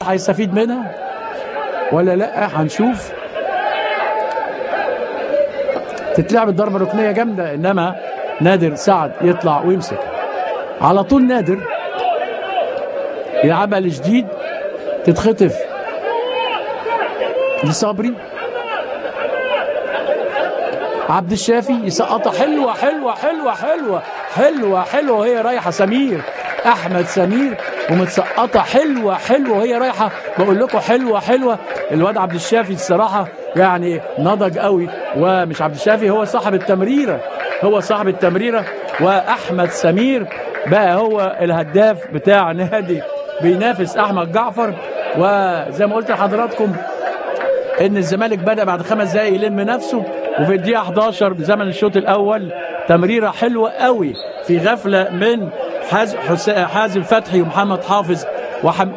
هيستفيد منها ولا لا؟ هنشوف. تتلعب الضربه ركنيه جامده، انما نادر سعد يطلع ويمسك على طول. نادر يلعبها لجديد، تتخطف لصبري. عبد الشافي يسقطها حلوه حلوه حلوه حلوه حلوه حلوه وهي رايحه. سمير احمد سمير ومتسقطه حلوه حلوه وهي رايحه. بقول لكم حلوه حلوه. الواد عبد الشافي الصراحه يعني نضج قوي، ومش عبد الشافي، هو صاحب التمريره، هو صاحب التمريره. واحمد سمير بقى هو الهداف بتاع نادي بينافس احمد جعفر. وزي ما قلت لحضراتكم ان الزمالك بدأ بعد 5 دقايق يلم نفسه، وفي الدقيقه 11 بزمن الشوط الاول تمريره حلوه قوي في غفله من حازم فتحي ومحمد حافظ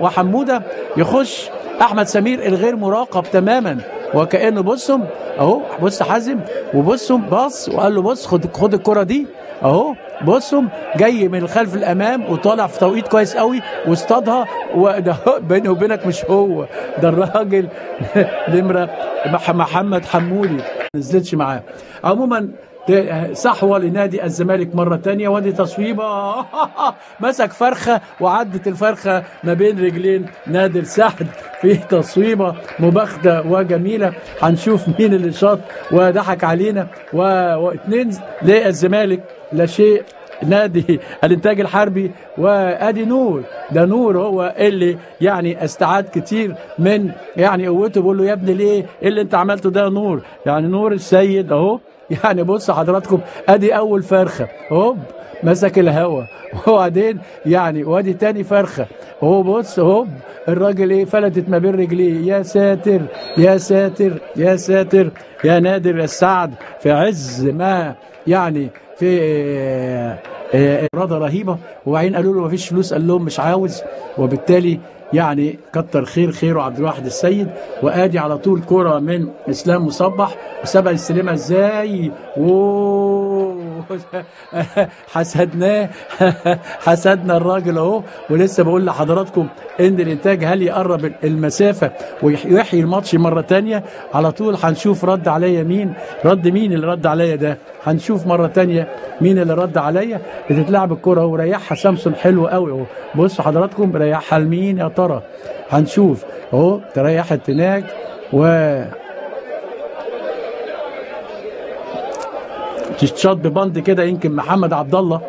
وحموده، يخش احمد سمير الغير مراقب تماما، وكانه بصهم اهو، بص حازم وبصهم باص وقال له بص خد الكره دي اهو، بصهم جاي من الخلف الامام وطالع في توقيت كويس قوي واصطادها. وده بيني وبينك مش هو ده الراجل نمره محمد حمودي، ما نزلتش معاه. عموما صحوه لنادي الزمالك مره ثانيه، وادي تصويبه مسك فرخه وعدت الفرخه ما بين رجلين نادر سعد في تصويبه مباغته وجميله. هنشوف مين اللي شاط وضحك علينا. واثنين للزمالك لا شيء نادي الانتاج الحربي. وادي نور، ده نور هو اللي يعني استعاد كتير من يعني قوته. بيقول له يا ابني ليه؟ ايه اللي انت عملته ده يا نور؟ يعني نور السيد اهو. يعني بص حضراتكم ادي اول فرخه هوب مسك الهوا، وبعدين يعني وادي تاني فرخه هو بص هوب الراجل ايه فلتت ما بين رجليه. يا ساتر يا ساتر يا ساتر يا نادر السعد في عز ما يعني في اراده رهيبه. وبعدين قالوا له مفيش فلوس، قال لهم مش عاوز. وبالتالي يعني كتر خيره عبد الواحد السيد. وادي على طول كرة من اسلام مصبح وسبق السلمه ازاي. حسدناه حسدنا الراجل اهو. ولسه بقول لحضراتكم ان الانتاج هل يقرب المسافه ويحيي الماتش مره ثانيه. على طول هنشوف رد عليا مين، مين اللي رد عليا ده. هنشوف مره ثانيه مين اللي رد عليا. بتتلعب الكره اهو، ريحها سامسون حلو قوي اهو. بصوا حضراتكم ريحها لمين يا ترى؟ هنشوف اهو تريحت هناك. و تشوت ببند كده، يمكن محمد عبد الله